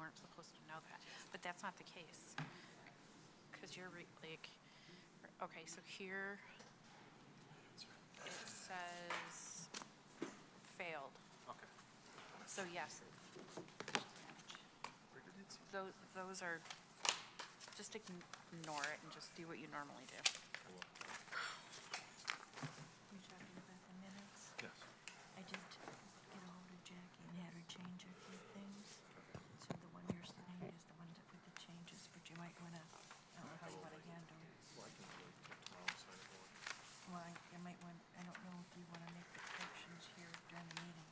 weren't supposed to know that, but that's not the case. Because you're okay, so here it says failed. Okay. So yes, those are, just ignore it and just do what you normally do. You're talking about the minutes? Yes. I did get a hold of Jackie and had her change a few things. So the one you're signing is the one that with the changes, but you might want to, I don't know how you want to handle it. Well, I can wait till tomorrow and sign it all. Well, I might want, I don't know if you want to make the corrections here during the meeting.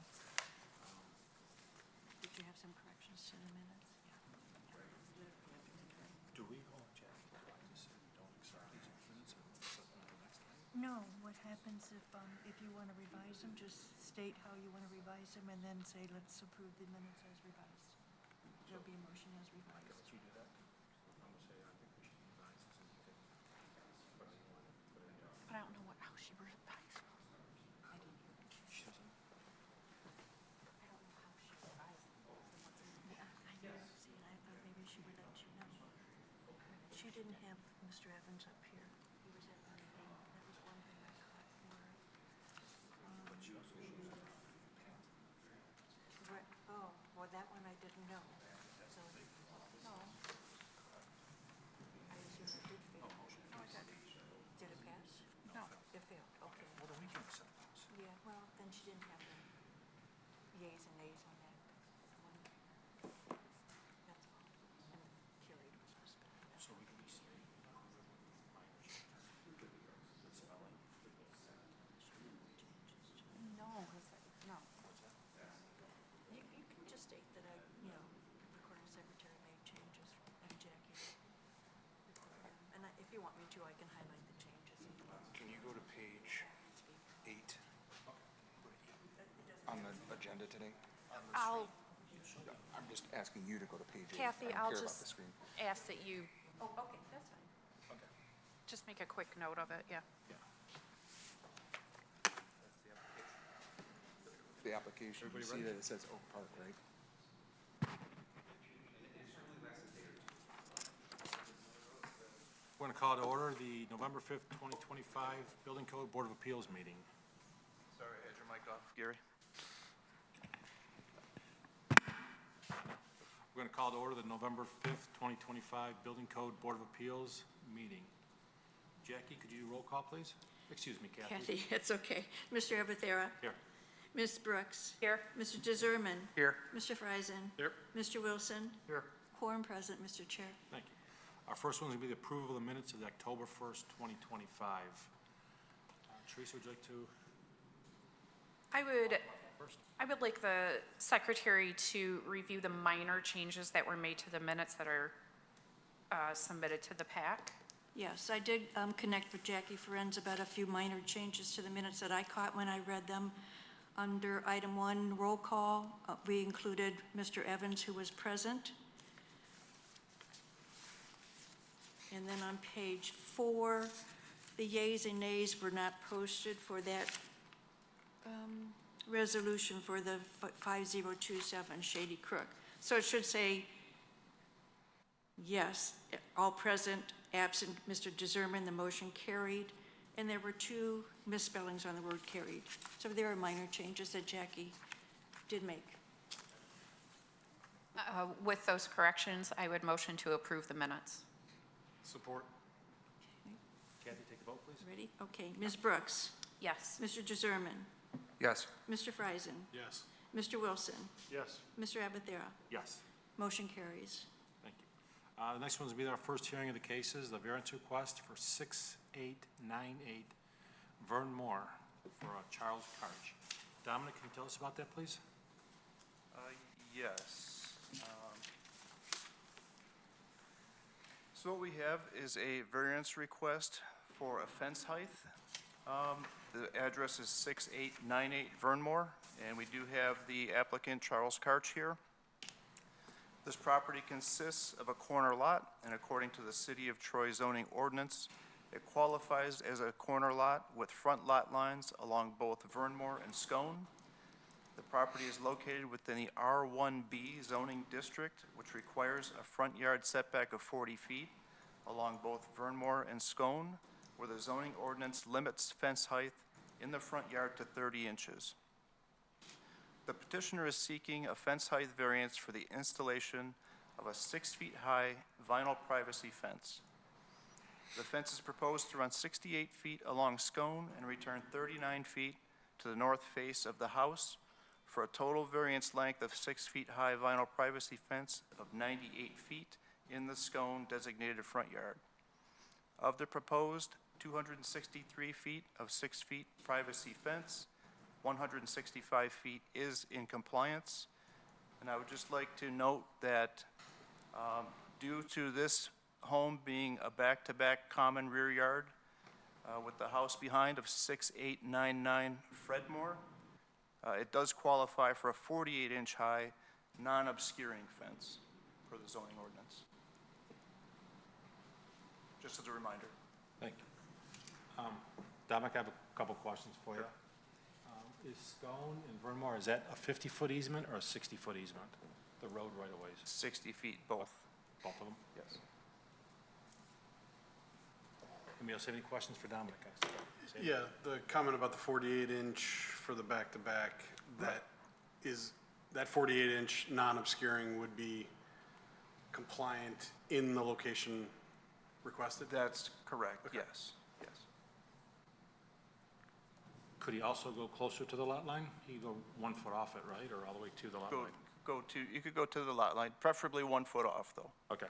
Did you have some corrections to the minutes? Do we, Jack, I just said we don't accept these minutes and accept them the next time? No, what happens if you want to revise them, just state how you want to revise them and then say, let's approve the minutes as revised. There'll be a motion as I can revised. let you do that. I'm gonna say I think we should revise this and you can, but I don't want to put it down. But I don't know how she revised. I didn't hear it. She doesn't. I don't know how she revised. I know, see, and I thought maybe she would let you know. She didn't have Mr. Evans up here. He was at the meeting. That was one thing I caught for her. But she also shows up. Right, oh, well, that one I didn't know. So, no. I assume it did fail. No, it didn't. Did it pass? No. It failed, okay. Well, then we can accept those. Yeah, well, then she didn't have the yays and nays on that one. That's all. And carried was misspelled. So we can be say, minor changes. The spelling. No, no. What's that? You can just state that recording secretary made changes and Jackie recorded them. And if you want me to, I can highlight the changes. Can you go to page 8 on the agenda today? I'm just asking you to go to page 8. Kathy, I don't I'll care about just the screen. ask that you Oh, okay, that's fine. Okay. just make a quick note of it, yeah. Yeah. The application, you Everybody see ready? that it says Oak Park, right? We're going to call to order the November 5th, 2025 Building Code Board of Appeals meeting. Sorry, I had your mic off, Gary. We're going to call to order the November 5th, 2025 Building Code Board of Appeals meeting. Jackie, could you roll call, please? Excuse me, Kathy. Kathy, it's okay. Mr. Abathera. Here. Ms. Brooks. Here. Mr. DeZerman. Here. Mr. Friesen. Here. Mr. Wilson. Here. Quorum present, Mr. Chair. Thank you. Our first one is going to be the approval of the minutes of the October 1st, 2025. Teresa, would you like to first? I would like the secretary to review the minor changes that were made to the minutes that are submitted to the PAC. Yes, I did connect with Jackie Ferenz about a few minor changes to the minutes that I caught when I read them. Under item 1, roll call, we included Mr. Evans, who was present. And then on page 4, the yays and nays were not posted for that resolution for the 5027 Shady Crook. So it should say, yes, all present, absent Mr. DeZerman, the motion carried. And there were 2 misspellings on the word carried. So there are minor changes that Jackie did make. With those corrections, I would motion to approve the minutes. Support. Kathy, take the vote, please. Ready? Okay, Ms. Brooks, Yes. Mr. DeZerman, Yes. Mr. Friesen, Yes. Mr. Wilson, Yes. Mr. Abathera. Yes. Motion carries. Thank you. The next one's going to be our first hearing of the cases, the variance request for 6898 Vern Moore for Charles Karch. Dominic, can you tell us about that, please? Yes. So what we have is a variance request for a fence height. The address is 6898 Vernmore, and we do have the applicant Charles Karch here. This property consists of a corner lot, and according to the City of Troy zoning ordinance, it qualifies as a corner lot with front lot lines along both Vernmore and Scone. The property is located within the R1B zoning district, which requires a front yard setback of 40 feet along both Vernmore and Scone, where the zoning ordinance limits fence height in the front yard to 30 inches. The petitioner is seeking a fence height variance for the installation of a 6-feet-high vinyl privacy fence. The fence is proposed to run 68 feet along Scone and return 39 feet to the north face of the house for a total variance length of 6-feet-high vinyl privacy fence of 98 feet in the Scone designated front yard. Of the proposed 263 feet of 6-feet privacy fence, 165 feet is in compliance. And I would just like to note that due to this home being a back-to-back common rear yard with the house behind of 6899 Fredmore, it does qualify for a 48-inch high, non-obscuring fence for the zoning ordinance. Just as a reminder. Thank you. Dominic, I have a couple questions for you. Is Scone and Vernmore, is that a 50-foot easement or a 60-foot easement? The road right-of-ways, 60 feet both. both of them? Yes. Anybody else have any questions for Dominic? Yeah, the comment about the 48-inch for the back-to-back, that 48-inch non-obscuring would be compliant in the location requested? That's correct, Okay. yes, yes. Could he also go closer to the lot line? He could go 1 foot off it, right, or all the way to the lot line? You could go to the lot line, preferably 1 foot off, though. Okay.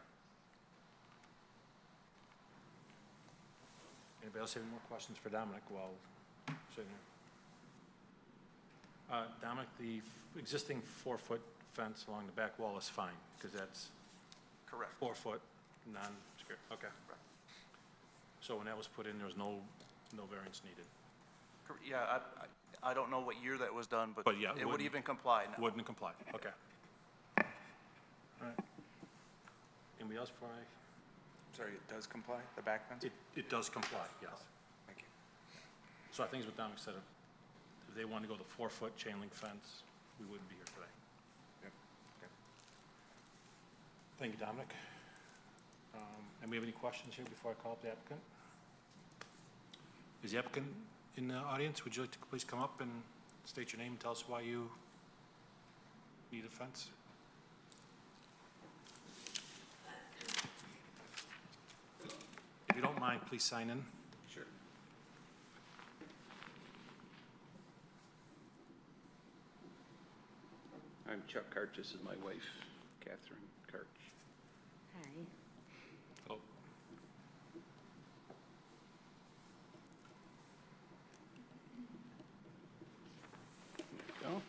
Anybody else have any more questions for Dominic while sitting here? Dominic, the existing 4-foot fence along the back wall is fine, because that's Correct. 4 foot, non-obscure, okay. So when that was put in, there was no variance needed? Yeah, I don't know what year that was done, but But yeah, it would wouldn't- even comply now. Wouldn't comply, okay. All right. Anybody else before I? Sorry, it does comply, the back fence? It does comply, yes. Thank you. So I think it's what Dominic said, if they wanted to go the 4-foot chain link fence, we wouldn't be here today. Yep. Okay. Thank you, Dominic. And we have any questions here before I call up the applicant? Is the applicant in the audience? Would you like to please come up and state your name and tell us why you need a fence? If you don't mind, please sign in. Sure. I'm Chuck Karch, this is my wife, Catherine Karch. Hi. Oh, Go.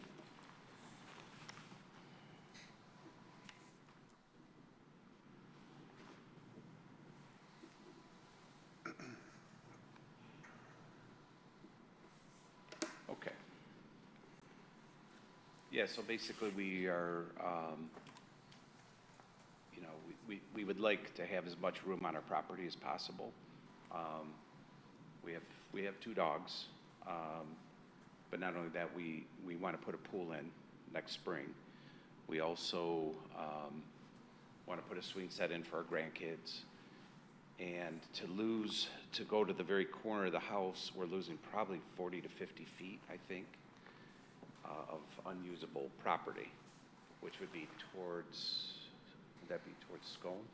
Okay. Yeah, so basically we are, we would like to have as much room on our property as possible. We have 2 dogs, but not only that, we want to put a pool in next spring. We also want to put a swing set in for our grandkids. And to go to the very corner of the house, we're losing probably 40 to 50 feet, I think, of unusable property, which would be would that be towards Scone?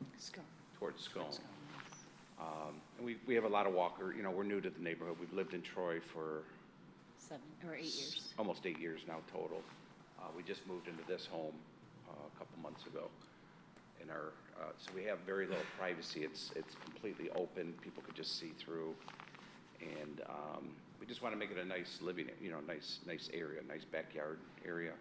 Towards Scone. And we have a lot of we're new to the neighborhood. We've lived in Troy for 7 or 8 years. almost 8 years now total. We just moved into this home a couple months ago. So we have very little privacy. It's completely open. People could just see through. And we just want to make it a nice living, nice area, nice backyard area.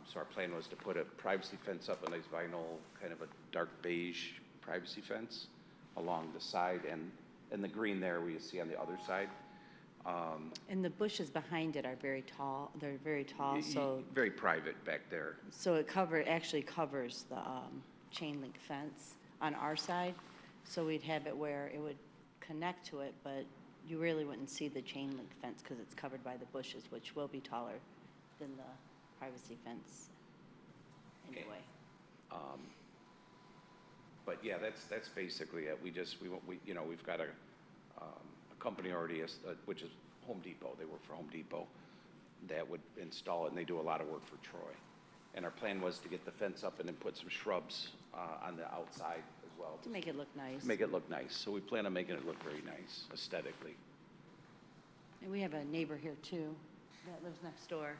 So our plan was to put a privacy fence up, a nice vinyl, kind of a dark beige privacy fence along the side and the green there we see on the other side. And the bushes behind it are very tall. They're very tall, so Very private back there. it actually covers the chain link fence on our side. So we'd have it where it would connect to it, but you really wouldn't see the chain link fence because it's covered by the bushes, which will be taller than the privacy fence anyway. But yeah, that's basically it. You know, we've got a company already, which is Home Depot. They work for Home Depot, that would install it, and they do a lot of work for Troy. And our plan was to get the fence up and then put some shrubs on the outside as well. To make it look nice. Make it look nice. So we plan on making it look very nice aesthetically. And we have a neighbor here too, that lives next door,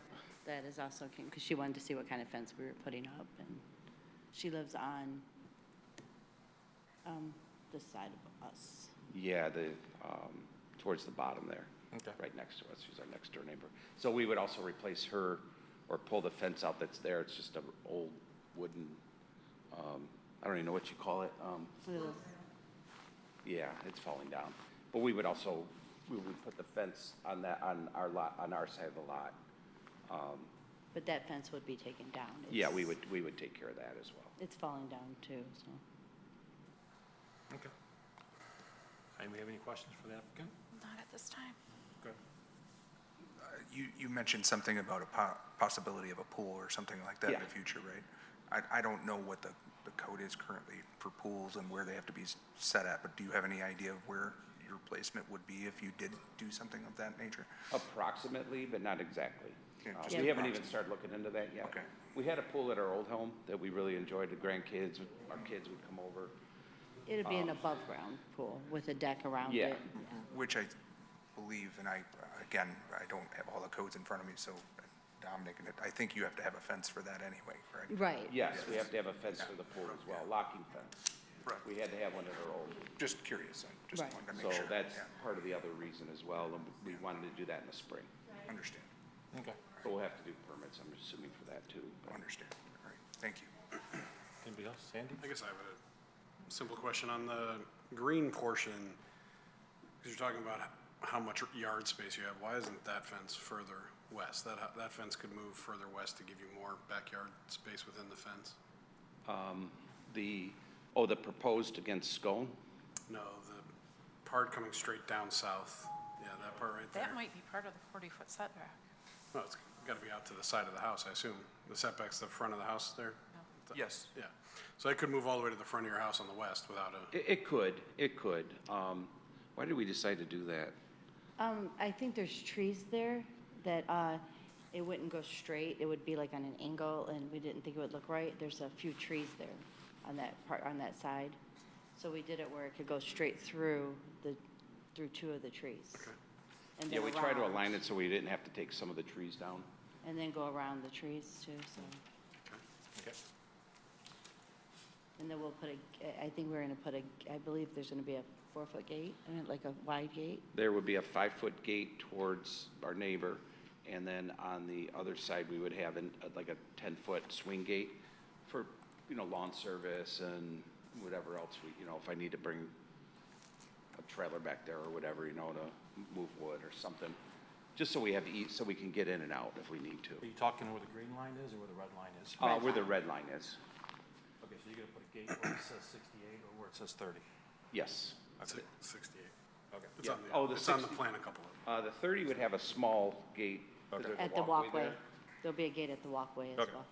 that is also, because she wanted to see what kind of fence we were putting up, and she lives on this side of us. Yeah, towards the bottom there. Okay. Right next to us. She's our next door neighbor. So we would also replace her or pull the fence out that's there. It's just an old wooden, I don't even know what you call it. Yeah, it's falling down. But we would put the fence on our lot, on our side of the lot. But that fence would be taken down. Yeah, It's- we would take care of that as well. It's falling down too, so. Okay. Anybody have any questions for the applicant? Not at this time. Good. You mentioned something about a possibility of a pool or something like that in the Yeah. future, right? I don't know what the code is currently for pools and where they have to be set at, but do you have any idea of where your placement would be if you did do something of that nature? Approximately, but not exactly. Yeah, We just haven't even approximate. started looking into that yet. Okay. We had a pool at our old home that we really enjoyed. The grandkids, our kids would come over. It'd be an above-ground pool with a deck around Yeah. it. Which I believe, and again, I don't have all the codes in front of me, so Dominic, I think you have to have a fence for that anyway, correct? Right. Yes, we have to have a fence for the pool as well, locking fence. Right. We had to have one at our old. Just curious, I just Right. wanted to So make sure. that's Yeah, part of the other reason as well, and we wanted to do that in the spring. understand, Okay. But we'll have to do permits, I'm assuming, for that too. but- understand. All right, thank you. Anybody else? Sandy? I guess I have a simple question on the green portion, because you're talking about how much yard space you have. Why isn't that fence further west? That fence could move further west to give you more backyard space within the fence? The proposed against Scone? No, the part coming straight down south. Yeah, that part right there. That might be part of the 40-foot setback. Well, it's got to be out to the side of the house, I assume. The setback's the front of the house there? Yes. Yeah. So it could move all the way to the front of your house on the west without a, It could. Why did we decide to do that? I think there's trees there that, it wouldn't go straight. It would be like on an angle, and we didn't think it would look right. There's a few trees there on that part, on that side. So we did it where it could go straight through through two of the trees. Okay. And Yeah, then we tried to around, align it so we didn't have to take some of the trees down. and then go around the trees too, so. Okay. And then we'll put I think we're gonna put I believe there's gonna be a 4-foot gate, like a wide gate. There would be a 5-foot gate towards our neighbor, and then on the other side, we would have like a 10-foot swing gate for, lawn service and whatever else if I need to bring a trailer back there or whatever, to move wood or something, just so we have so we can get in and out if we need to. Are you talking where the green line is or where the red line is? Where the red line is. Okay, so you're gonna put a gate where it says 68 or where it says 30? Yes. Okay. 68. Okay. It's Yeah. on Oh, the it's on the 60. plan, a couple of them. The 30 would have a small gate. 'cause Okay. there's a At the walkway. there. There'll be a gate at the walkway as Okay. well.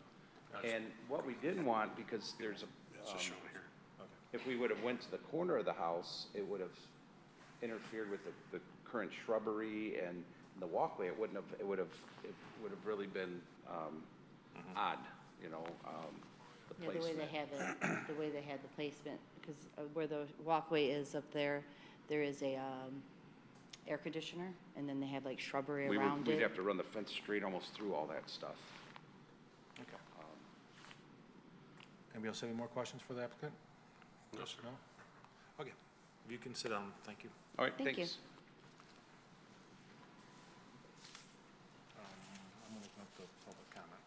And what we didn't want, because there's It's just shown here. Okay. if we would have went to the corner of the house, it would have interfered with the current shrubbery and the walkway. It would have really been odd, the Yeah, the way they placement. had the way they had the placement, because where the walkway is up there, there is a, air conditioner, and then they have like shrubbery around We'd it. have to run the fence straight almost through all that stuff. Okay. Anybody else have any more questions for the applicant? No, sir. No? Okay. You can sit down. Thank you. All right, Thank you. thanks. I'm going to open up the public comment.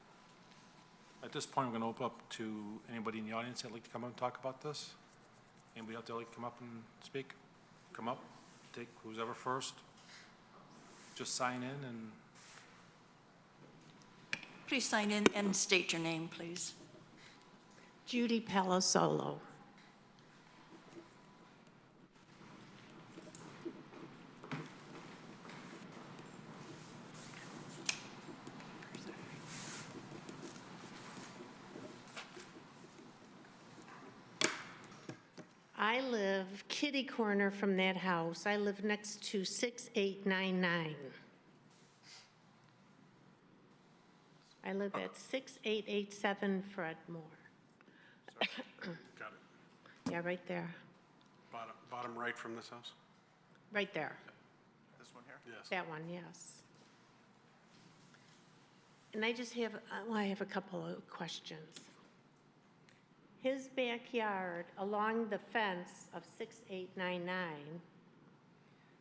At this point, we're going to open up to anybody in the audience that'd like to come up and talk about this. Anybody out there like to come up and speak? Come up, take who's ever first. Just sign in and Please sign in and state your name, please. Judy Palisolo. I live kitty corner from that house. I live next to 6899. I live at 6887 Fredmore. Got it. Yeah, right there, Bottom right from this house? right there. This one here? Yes. That one, yes. And I just have, well, I have a couple of questions. His backyard along the fence of 6899,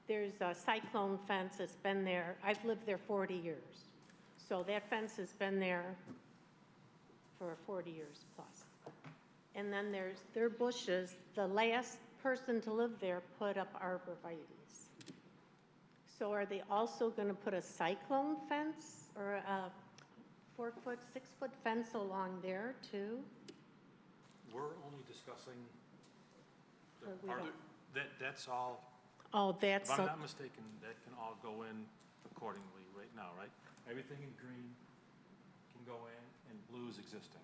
there's a cyclone fence that's been there. I've lived there 40 years. So that fence has been there for 40 years plus. And then there are bushes. The last person to live there put up arborvitaes. So are they also going to put a cyclone fence or a 4-foot, 6-foot fence along there too? We're only discussing the Or we part, don't- that's all, Oh, that's, if I'm a- not mistaken, that can all go in accordingly right now, right? Everything in green can go in, and blue is existing.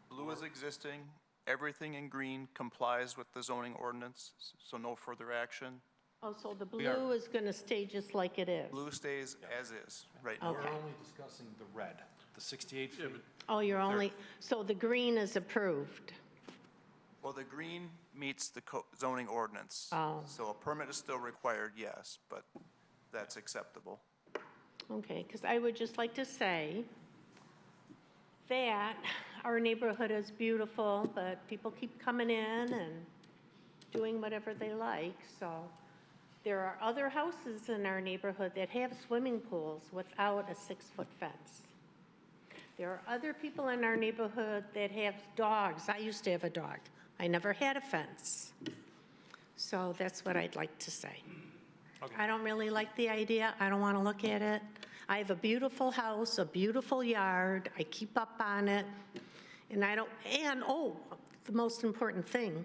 Blue is existing. Everything in green complies with the zoning ordinance, so no further action. oh, so the We are- blue is going to stay just like it is? Blue stays as is right now. Okay. We're only discussing the red, the 68 feet. Oh, you're only, so the green is approved? Well, the green meets the zoning ordinance. Oh. So a permit is still required, yes, but that's acceptable. Okay, because I would just like to say that our neighborhood is beautiful, but people keep coming in and doing whatever they like, so there are other houses in our neighborhood that have swimming pools without a 6-foot fence. There are other people in our neighborhood that have dogs. I used to have a dog. I never had a fence. So that's what I'd like to say. Okay. I don't really like the idea. I don't want to look at it. I have a beautiful house, a beautiful yard. I keep up on it. And I don't, and oh, the most important thing,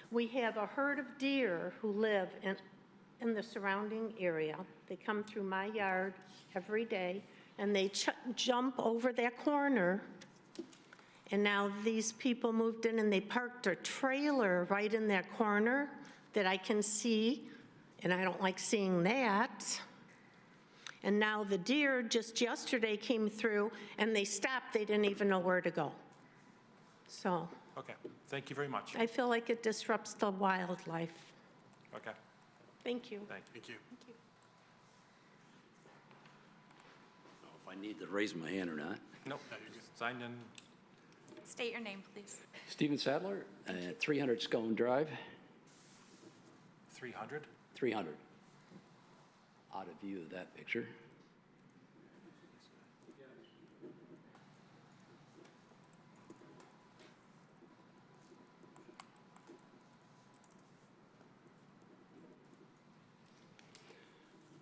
we have a herd of deer who live in the surrounding area. They come through my yard every day and they jump over that corner. And now these people moved in and they parked a trailer right in that corner that I can see, and I don't like seeing that. And now the deer just yesterday came through and they stopped. They didn't even know where to go. So Okay, thank you very much. I feel like it disrupts the wildlife. Okay, Thank you. thank you. Thank you. If I need to raise my hand or not. Nope, signed in. State your name, please. Stephen Sadler at 300 Scone Drive, 300? 300. Out of view of that picture.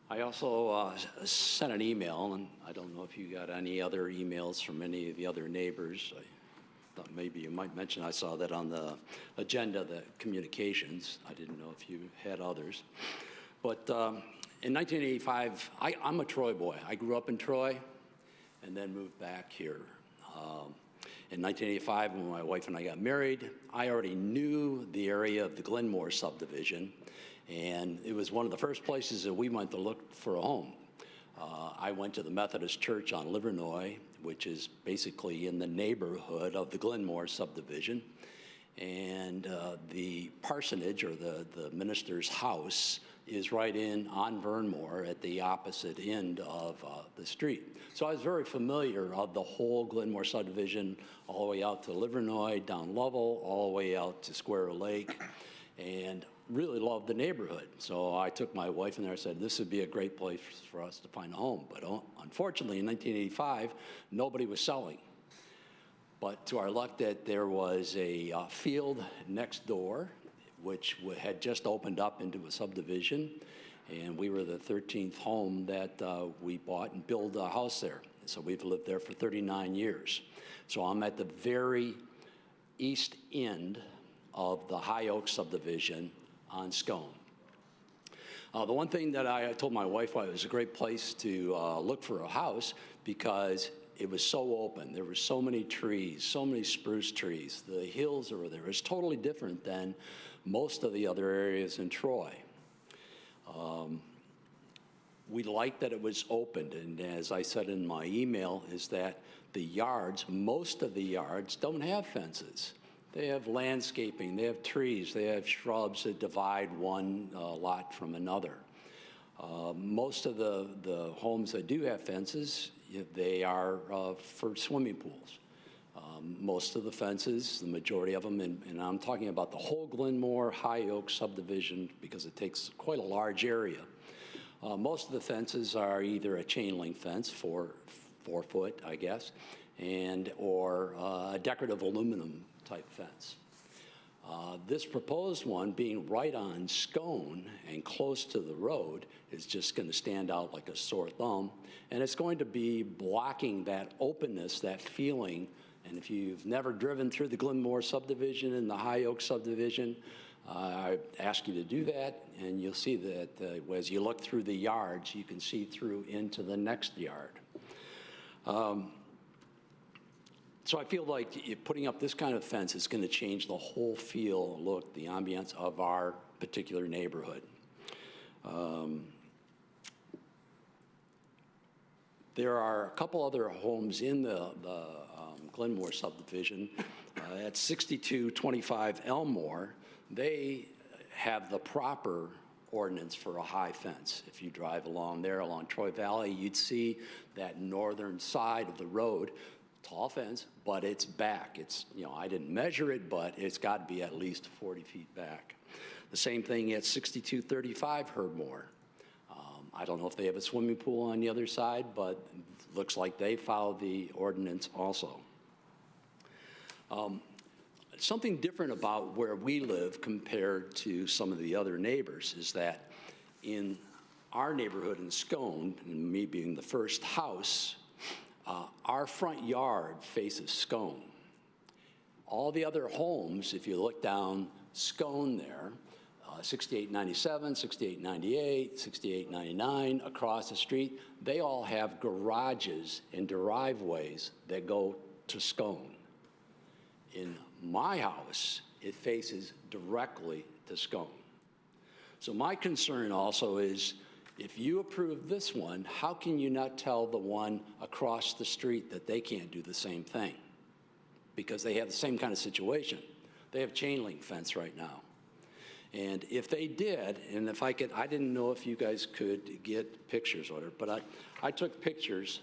I also sent an email, and I don't know if you got any other emails from any of the other neighbors. I thought maybe you might mention, I saw that on the agenda, the communications. I didn't know if you had others. But in 1985, I'm a Troy boy. I grew up in Troy and then moved back here. In 1985, when my wife and I got married, I already knew the area of the Glenmore subdivision, and it was one of the first places that we went to look for a home. I went to the Methodist Church on Livernois, which is basically in the neighborhood of the Glenmore subdivision, and the parsonage, or the minister's house, is right in on Vernmore at the opposite end of the street. So I was very familiar of the whole Glenmore subdivision, all the way out to Livernois, down Lovell, all the way out to Square Lake, and really loved the neighborhood. So I took my wife in there and said, this would be a great place for us to find a home. But unfortunately, in 1985, nobody was selling. But to our luck, that there was a field next door, which had just opened up into a subdivision, and we were the 13th home that we bought and built a house there. So we've lived there for 39 years. So I'm at the very east end of the High Oak subdivision on Scone. The one thing that I told my wife, it was a great place to look for a house, because it was so open. There were so many trees, so many spruce trees. The hills over there. It was totally different than most of the other areas in Troy. We liked that it was opened, and as I said in my email, is that the yards, most of the yards don't have fences. They have landscaping, they have trees, they have shrubs that divide one lot from another. Most of the homes that do have fences, they are for swimming pools. Most of the fences, the majority of them, and I'm talking about the whole Glenmore High Oak subdivision because it takes quite a large area. Most of the fences are either a chain link fence, 4 foot, I guess, or a decorative aluminum type fence. This proposed one, being right on Scone and close to the road, is just going to stand out like a sore thumb, and it's going to be blocking that openness, that feeling. And if you've never driven through the Glenmore subdivision and the High Oak subdivision, I ask you to do that, and you'll see that as you look through the yards, you can see through into the next yard. So I feel like putting up this kind of fence is going to change the whole feel, look, the ambiance of our particular neighborhood. There are a couple other homes in the Glenmore subdivision. At 6225 Elmore, they have the proper ordinance for a high fence. If you drive along there, along Troy Valley, you'd see that northern side of the road, tall fence, but it's back. It's, I didn't measure it, but it's got to be at least 40 feet back. The same thing at 6235 Herdmore. I don't know if they have a swimming pool on the other side, but it looks like they follow the ordinance also. Something different about where we live compared to some of the other neighbors is that in our neighborhood in Scone, and me being the first house, our front yard faces Scone. All the other homes, if you look down Scone there, 6897, 6898, 6899, across the street, they all have garages and driveways that go to Scone. In my house, it faces directly to Scone. So my concern also is, if you approve this one, how can you not tell the one across the street that they can't do the same thing? Because they have the same kind of situation. They have chain link fence right now. And if they did, and if I could, I didn't know if you guys could get pictures of it, but I took pictures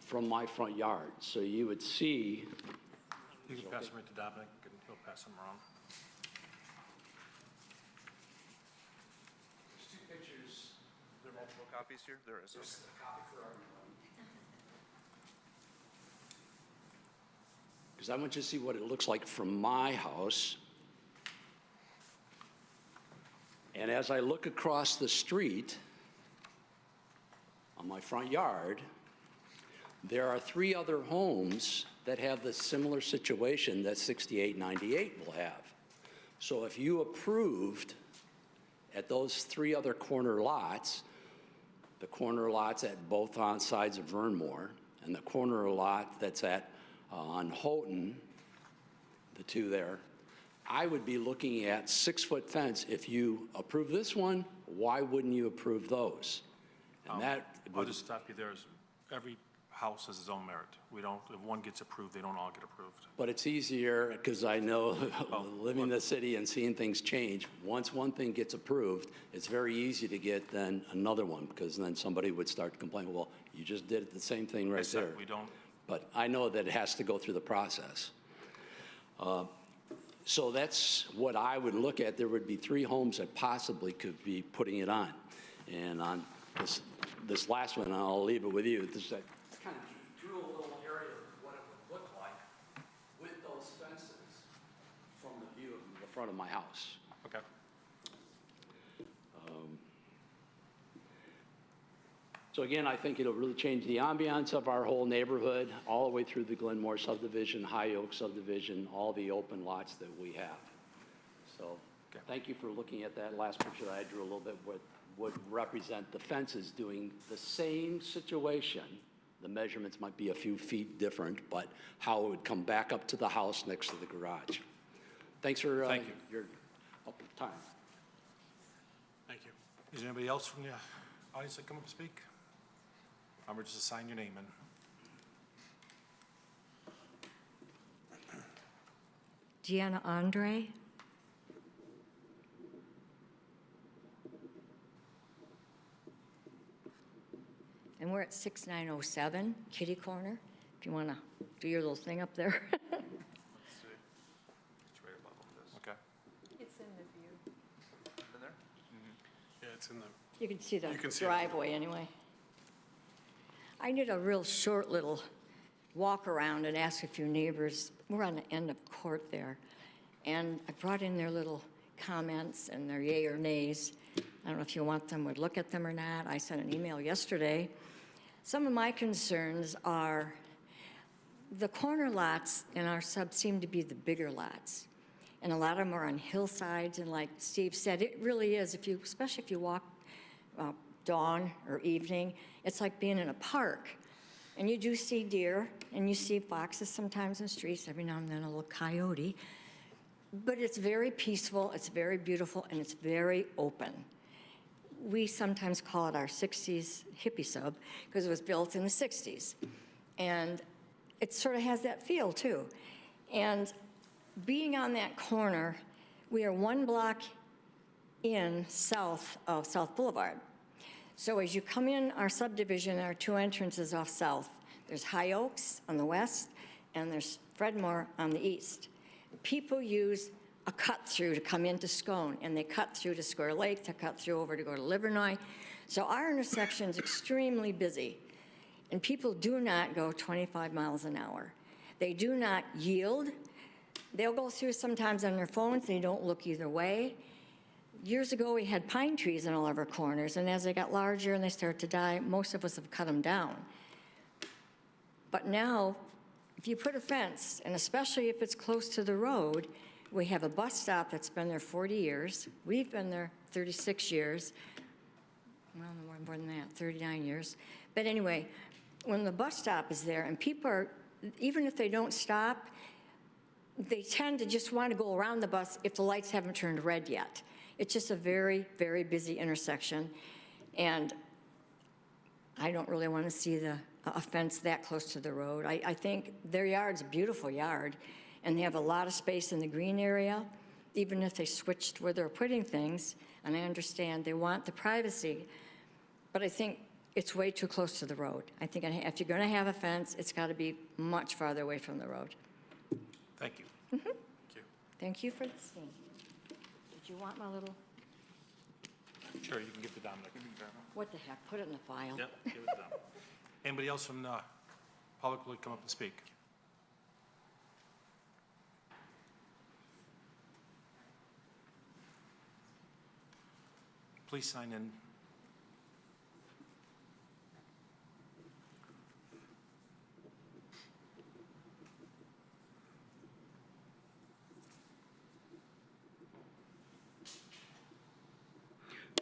from my front yard. So you would see. You can pass them right to Dominic, and he'll pass them around. There's two pictures. Are there multiple copies here? There is. There's a copy for everyone. Because I want you to see what it looks like from my house. And as I look across the street on my front yard, there are 3 other homes that have the similar situation that 6898 will have. So if you approved at those 3 other corner lots, the corner lots at both on sides of Vernmore, and the corner lot that's on Houghton, the 2 there, I would be looking at 6-foot fence. If you approve this one, why wouldn't you approve those? And I'll just stop you there. Every house has its own merit. We don't, if one gets approved, they don't all get approved. But it's easier, because I know, living in the city and seeing things change, once one thing gets approved, it's very easy to get then another one, because then somebody would start to complain, well, you just did the same thing right there. We don't. But I know that it has to go through the process. So that's what I would look at. There would be 3 homes that possibly could be putting it on. And on this last one, I'll leave it with you. This, I kind of drew a little area of what it would look like with those fences from the view of the front of my house. Okay. So again, I think it'll really change the ambiance of our whole neighborhood, all the way through the Glenmore subdivision, High Oak subdivision, all the open lots that we have. So thank you for looking at that last picture that I drew a little bit, what would represent the fences doing the same situation The measurements might be a few feet different, but how it would come back up to the house next to the garage. Thanks for Thank you. your time. Thank you. Is there anybody else from the audience that come up and speak? I'm going to just sign your name in. Gianna Andre. And we're at 6907 Kitty Corner, if you want to do your little thing up there. It's right above this. Okay. It's in the view. In there? Yeah, it's in the, You can see the You can see it. driveway anyway. I did a real short little walk around and asked a few neighbors. We're on the end of court there. And I brought in their little comments and their yay or nays. I don't know if you want them, would look at them or not. I sent an email yesterday. Some of my concerns are the corner lots in our sub seem to be the bigger lots. And a lot of them are on hillsides, and like Steve said, it really is, if you, especially if you walk dawn or evening, it's like being in a park. And you do see deer, and you see foxes sometimes in the streets, every now and then a little coyote. But it's very peaceful, it's very beautiful, and it's very open. We sometimes call it our 60s hippie sub because it was built in the 60s. And it sort of has that feel too. And being on that corner, we are 1 block in south of South Boulevard. So as you come in our subdivision, there are 2 entrances off south. There's High Oaks on the west, and there's Fredmore on the east. People use a cut-through to come into Scone, and they cut through to Square Lake, to cut through over to go to Livernois. So our intersection's extremely busy, and people do not go 25 miles an hour. They do not yield. They'll go through sometimes on their phones, they don't look either way. Years ago, we had pine trees in all of our corners, and as they got larger and they started to die, most of us have cut them down. But now, if you put a fence, and especially if it's close to the road, we have a bus stop that's been there 40 years. We've been there 36 years. Well, no more than that, 39 years. But anyway, when the bus stop is there and people are, even if they don't stop, they tend to just want to go around the bus if the lights haven't turned red yet. It's just a very, very busy intersection. And I don't really want to see a fence that close to the road. I think their yard's a beautiful yard, and they have a lot of space in the green area, even if they switched where they're putting things, and I understand they want the privacy, but I think it's way too close to the road. I think if you're going to have a fence, it's got to be much farther away from the road. Thank you. thank you. Thank you for listening. Did you want my little, Sure, you can give it to Dominic. what the heck, put it in the file? Yep, give it to Dominic. Anybody else from the public would come up and speak? Please sign in.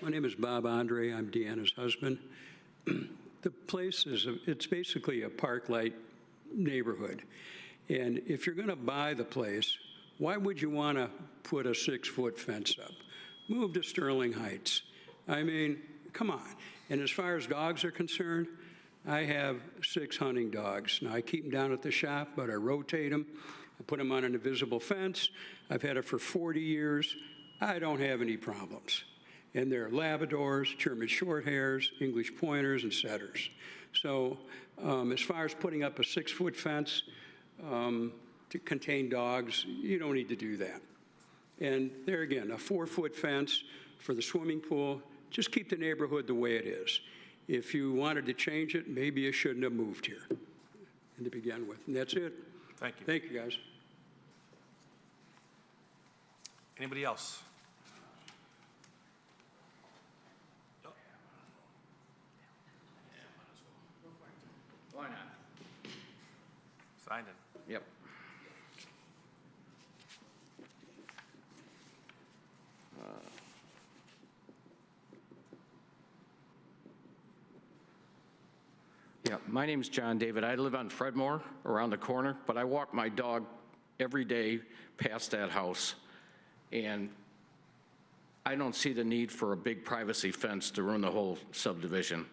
My name is Bob Andre. I'm Deanna's husband. The place is, it's basically a park-like neighborhood. And if you're going to buy the place, why would you want to put a 6-foot fence up? Move to Sterling Heights. I mean, come on. And as far as dogs are concerned, I have 6 hunting dogs. Now, I keep them down at the shop, but I rotate them. I put them on an invisible fence. I've had it for 40 years. I don't have any problems. And they're Labradors, German Shorthairs, English Pointers, and Setters. So as far as putting up a 6-foot fence to contain dogs, you don't need to do that. And there again, a 4-foot fence for the swimming pool, just keep the neighborhood the way it is. If you wanted to change it, maybe you shouldn't have moved here to begin with. And that's it. Thank you. Thank you, guys. Anybody else? Why not? Signed in. Yep. Yeah, my name's John David. I live on Fredmore, around the corner, but I walk my dog every day past that house, and I don't see the need for a big privacy fence to ruin the whole subdivision.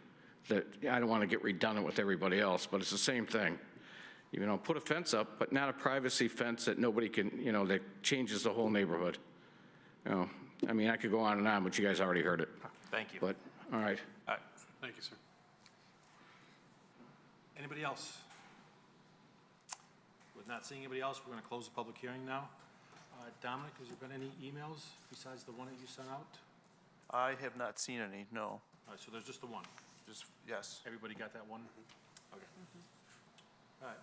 That, I don't want to get redundant with everybody else, but it's the same thing. You know, put a fence up, but not a privacy fence that nobody can, you know, that changes the whole neighborhood. You know, I mean, I could go on and on, but you guys already heard it. Thank you. But, all right. Thank you, sir. Anybody else? With not seeing anybody else, we're going to close the public hearing now. Dominic, has there been any emails besides the one that you sent out? I have not seen any, no. All right, so there's just the one. Just, yes. Everybody got that one? Okay. All right.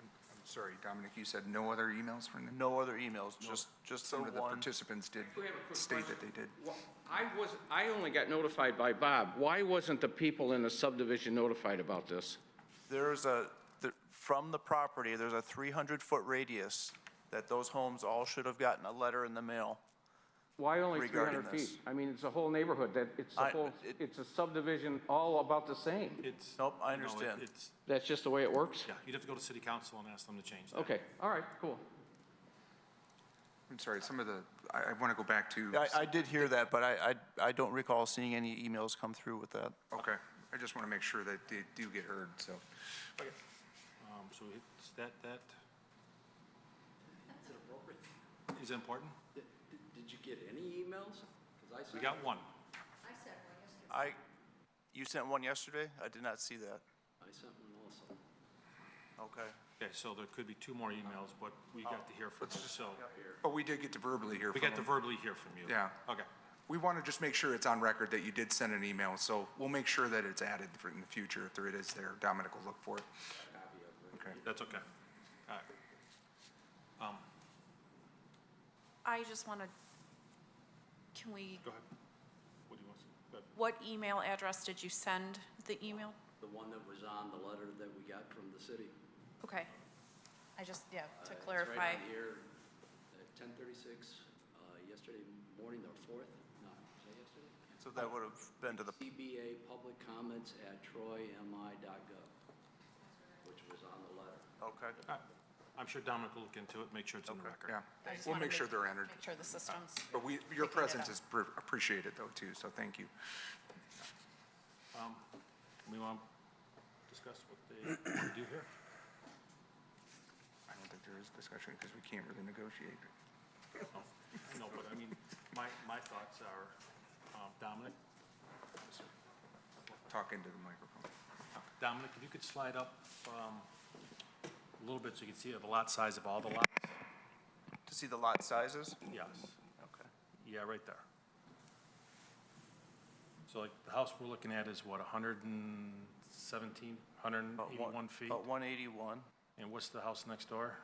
I'm sorry, Dominic, you said no other emails from them? No other emails, just the Some of the one. participants did We have a quick state question. that they did. I only got notified by Bob. Why wasn't the people in the subdivision notified about this? From the property, there's a 300-foot radius that those homes all should have gotten a letter in the mail. Why only Regarding 300 feet? this. I mean, it's a whole neighborhood, that, it's a I- whole, it- it's a subdivision all about the same. It's. Nope, I no, understand. It's, That's just the way it works? yeah, you'd have to go to city council and ask them to change that. Okay, all right, cool. I'm sorry, some of the, I want to go back to. I did hear that, but I don't recall seeing any emails come through with that. Okay, I just want to make sure that they do get heard, so. So it's that. Is it important? Did you get any emails? 'Cause I We sent got one. You sent one yesterday? I did not see that. I sent one also. Okay. Okay, so there could be two more emails, but we got to hear from you, so. But we did get to verbally hear We from got to them. verbally hear from you. Yeah. Okay. We want to just make sure it's on record that you did send an email, so we'll make sure that it's added for in the future if it is there. Dominic will look for it. Okay. That's okay. All right. I just want to, can we, Go ahead. What do you want to say? Go ahead. what email address did you send the email? The one that was on the letter that we got from the city. Okay. I just, yeah, to It's clarify. right on here at 10:36, yesterday morning, the 4th, no, was that yesterday? So that would have been to the, CBA public comments at troymi.gov, which was on the letter. okay. All right. I'm sure Dominic will look into it, make sure it's in the record. Yeah, I just we'll wanna make sure they're entered. Make sure the system's. But your presence is appreciated though, too, so thank you. We want to discuss what they want to do here? I don't think there is discussion because we can't really negotiate. No, but I mean, my thoughts are, Dominic, Talk into the microphone. Dominic, if you could slide up a little bit so you can see the lot size of all the lots? To see the lot sizes? Yes. Okay. Yeah, right there. So like, the house we're looking at is what, 117, 181 feet? About 181, And what's the house next door?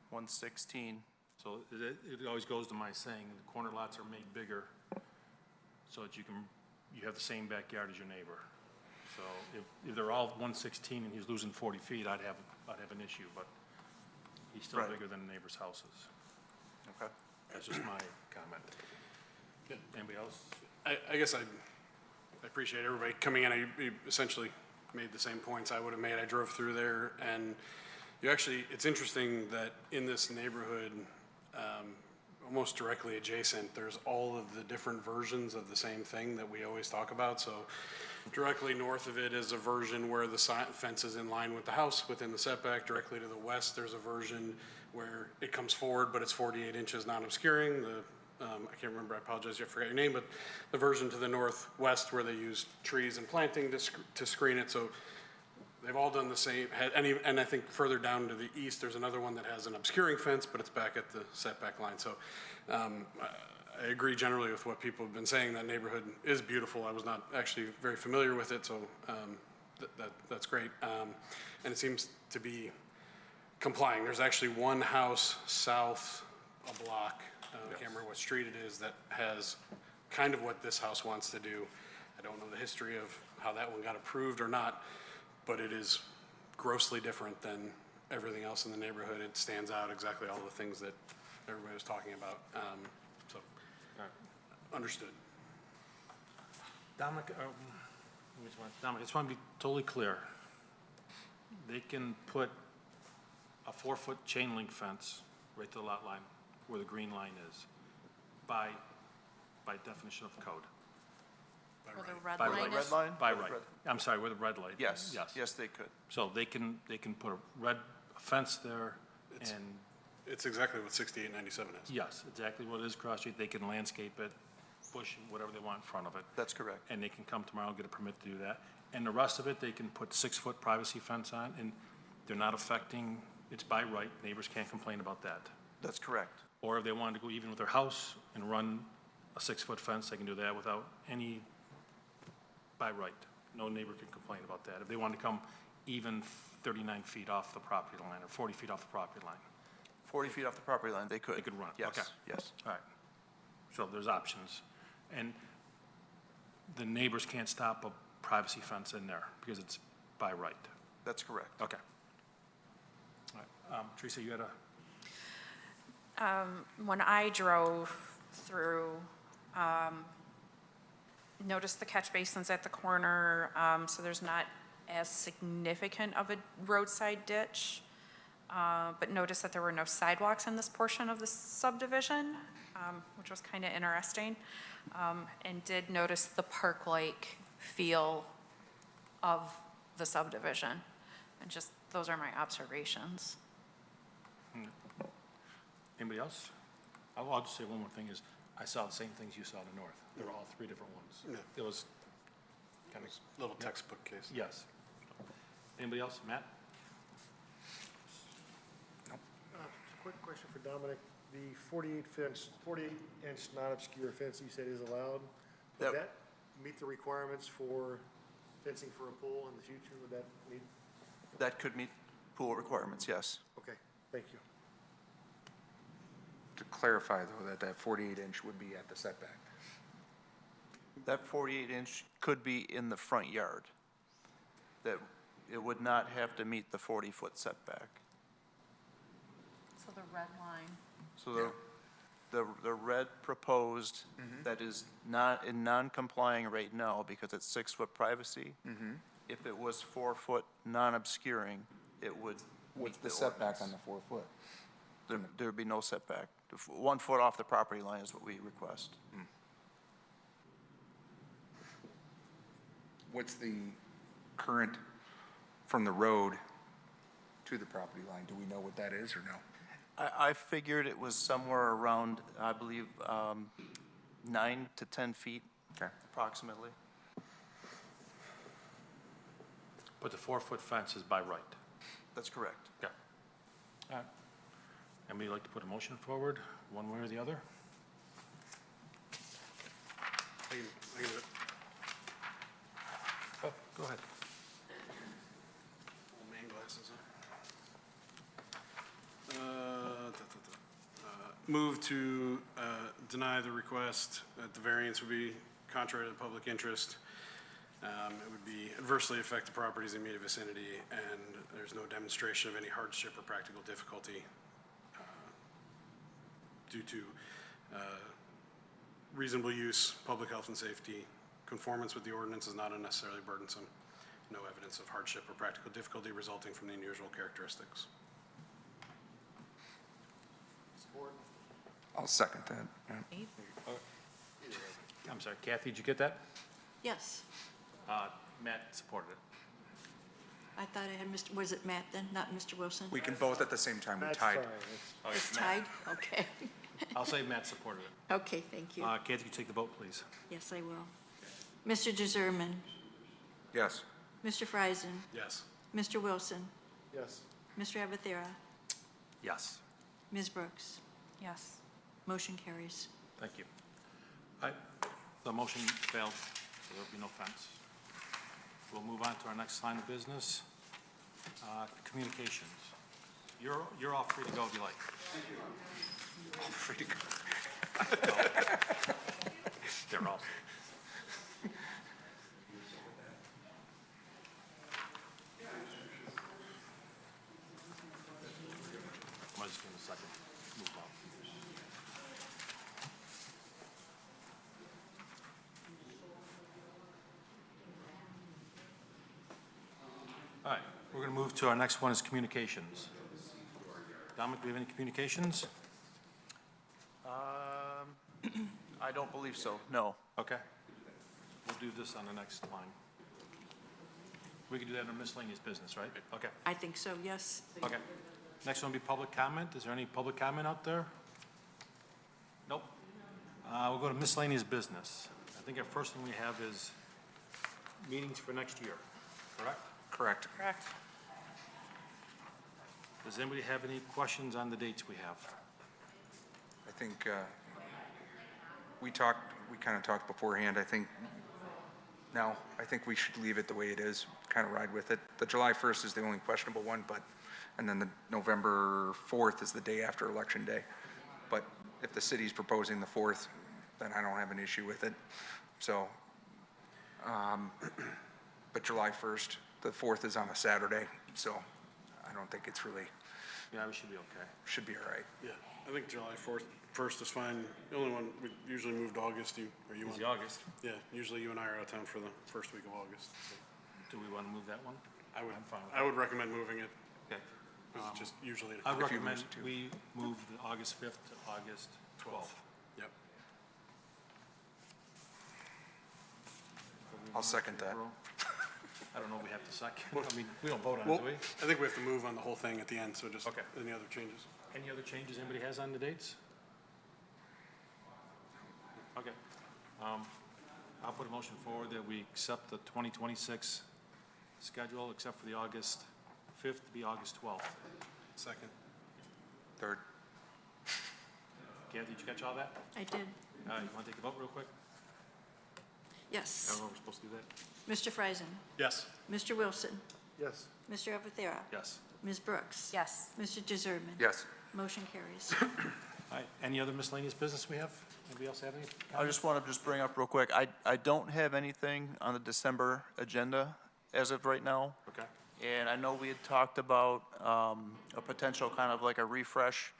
116. So it always goes to my saying, the corner lots are made bigger so that you have the same backyard as your neighbor. So if they're all 116 and he's losing 40 feet, I'd have an issue, but he's still Right. bigger than the neighbor's houses. Okay. That's just my comment. Anybody else? I guess I appreciate everybody coming in. You essentially made the same points I would have made. I drove through there, and it's interesting that in this neighborhood, almost directly adjacent, there's all of the different versions of the same thing that we always talk about. So directly north of it is a version where the fence is in line with the house within the setback. Directly to the west, there's a version where it comes forward, but it's 48 inches non-obscuring. I can't remember, I apologize, I forgot your name, but the version to the northwest where they use trees and planting to screen it. So they've all done the same, and I think further down to the east, there's another one that has an obscuring fence, but it's back at the setback line. So I agree generally with what people have been saying. That neighborhood is beautiful. I was not actually very familiar with it, so that's great. And it seems to be complying. There's actually one house south a block, I can't remember what street it is, that has kind of what this house wants to do. I don't know the history of how that one got approved or not, but it is grossly different than everything else in the neighborhood. It stands out exactly all the things that everybody was talking about. Understood. Dominic, I just want to be totally clear. They can put a 4-foot chain link fence right to the lot line where the green line is by definition of code. Where the red By line right. is? Red line? By Where the right. red- I'm sorry, where the red light is. Yes, Yes. yes, they could. So they can put a fence there and, It's exactly what 6897 is. yes, exactly what it is, cross street. They can landscape it, bush, whatever they want in front of it. That's correct. And they can come tomorrow and get a permit to do that. And the rest of it, they can put 6-foot privacy fence on, and they're not affecting, it's by right, neighbors can't complain about that. That's correct. Or if they wanted to go even with their house and run a 6-foot fence, they can do that without any, by right. No neighbor can complain about that. If they want to come even 39 feet off the property line or 40 feet off the property line, 40 feet off the property line, they could. they could run it. Yes, Okay. yes. All right. So there's options. And the neighbors can't stop a privacy fence in there because it's by right. That's correct. Okay. All right. Teresa, you had a, When I drove through, noticed the catch basins at the corner, so there's not as significant of a roadside ditch, but noticed that there were no sidewalks in this portion of the subdivision, which was kind of interesting, and did notice the park-like feel of the subdivision. And just, those are my observations. anybody else? I'll just say one more thing is, I saw the same things you saw in the north. There were all 3 different ones. Yeah. It was kind of, Little textbook case. yes. Anybody else? Matt? Quick question for Dominic. The 48-inch non-obscure fence you said is allowed. That- Would that meet the requirements for fencing for a pool in the future? Would that meet? That could meet pool requirements, yes. Okay, thank you. To clarify, though, that 48-inch would be at the setback. That 48-inch could be in the front yard. That it would not have to meet the 40-foot setback. So the red line. So the red proposed that is not in non-complying right now because it's 6-foot privacy. If it was 4-foot non-obscuring, it would What's meet the setback on ordinance. the 4-foot? There would be no setback. 1 foot off the property line is what we request. What's the current from the road to the property line? Do we know what that is or no? I figured it was somewhere around, I believe, 9 to 10 feet Okay. approximately. But the 4-foot fence is by right. That's correct. Yeah. All right. Anybody like to put a motion forward, one way or the other? I can do it. Oh, go ahead. Old man glasses on. Move to deny the request that the variance would be contrary to the public interest. It would be adversely affect the properties in immediate vicinity, and there's no demonstration of any hardship or practical difficulty due to reasonable use, public health and safety. Conformance with the ordinance is not unnecessarily burdensome. No evidence of hardship or practical difficulty resulting from the unusual characteristics. I'll second that. Yeah. I'm sorry, Kathy, did you get that? Yes, Matt supported it. I thought I had Mr., was it Matt then, not Mr. Wilson? We can both at the same time. We That's tied. fine. Okay, It's Matt. tied? Okay. I'll say Matt supported it. Okay, thank you. Kathy, can you take the vote, please? Yes, I will. Mr. DeZerman, Yes. Mr. Friesen, Yes. Mr. Wilson, Yes. Mr. Abathera, Yes. Ms. Brooks. Yes. Motion carries. Thank you. All right, the motion failed, so there'll be no fence. We'll move on to our next line of business, communications. You're all free to go if you like. All free to go. They're all. I'm just gonna second, move on. We're going to move to our next one is communications. Dominic, do we have any communications? I don't believe so, no. Okay. We'll do this on the next line. We can do that in miscellaneous business, right? Okay. I think so, yes. Okay. Next one will be public comment. Is there any public comment out there? Nope. We'll go to miscellaneous business. I think our first thing we have is meetings for next year, correct? Correct. Correct. Does anybody have any questions on the dates we have? I think we kind of talked beforehand. I think we should leave it the way it is, kind of ride with it. The July 1st is the only questionable one, and then the November 4th is the day after Election Day. But if the city's proposing the 4th, then I don't have an issue with it. So, but July 1st, the 4th is on a Saturday, so I don't think it's really, Yeah, we should be okay. should be all right. Yeah, I think July 1st is fine. The only one, we usually moved to August, you It's want? the August. Yeah, usually you and I are out of town for the first week of August. So Do we want to move that one? I would, I'm fine with I would recommend moving it, Okay. 'cause it's just usually. I would If you recommend wish to. we move the August 5th to August 12th. Yep. I'll second that. I don't know if we have to second. I mean, we don't vote on it, Well, do we? I think we have to move on the whole thing at the end, so just Okay. any other changes? Any other changes anybody has on the dates? Okay. I'll put a motion forward that we accept the 2026 schedule, except for the August 5th to be August 12th. Second. Third. Kathy, did you catch all that? I did. You want to take a vote real quick? I Yes. don't know if we're supposed to do that. Mr. Freisen. Yes. Mr. Wilson. Yes. Mr. Avethera. Yes. Ms. Brooks. Yes. Mr. DeZerman. Yes. Motion carries. All right, any other miscellaneous business we have? Anybody else have any? I just want to bring up real quick, I don't have anything on the December agenda as of right now. Okay. And I know we had talked about a potential kind of like a refresh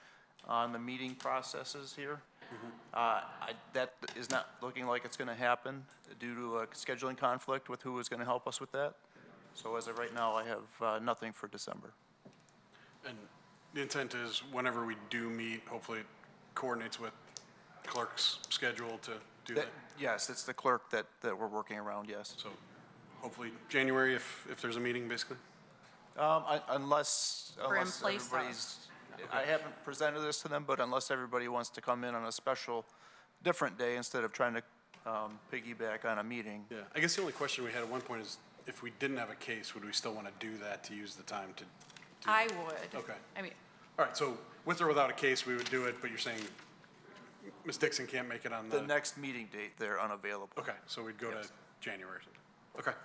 on the meeting processes here. That is not looking like it's going to happen due to a scheduling conflict with who is going to help us with that. So as of right now, I have nothing for December. And the intent is whenever we do meet, hopefully it coordinates with clerk's schedule to do that. Yes, it's the clerk that we're working around, yes. So hopefully January if there's a meeting, basically. Unless in place of. everybody's, I haven't presented this to them, but unless everybody wants to come in on a special, different day instead of trying to piggyback on a meeting. Yeah, I guess the only question we had at one point is if we didn't have a case, would we still want to do that to use the time to? I would. Okay. I mean, All right, so with or without a case, we would do it, but you're saying Ms. Dixon can't make it on The next meeting date, they're unavailable. Okay, so we'd go to January or something. Okay.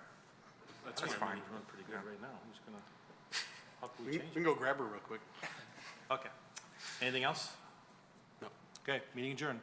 That's fine. We're doing pretty good right now. Who's gonna, how can we We change can go grab her real quick. it? Okay. Anything else? No. Okay, meeting adjourned.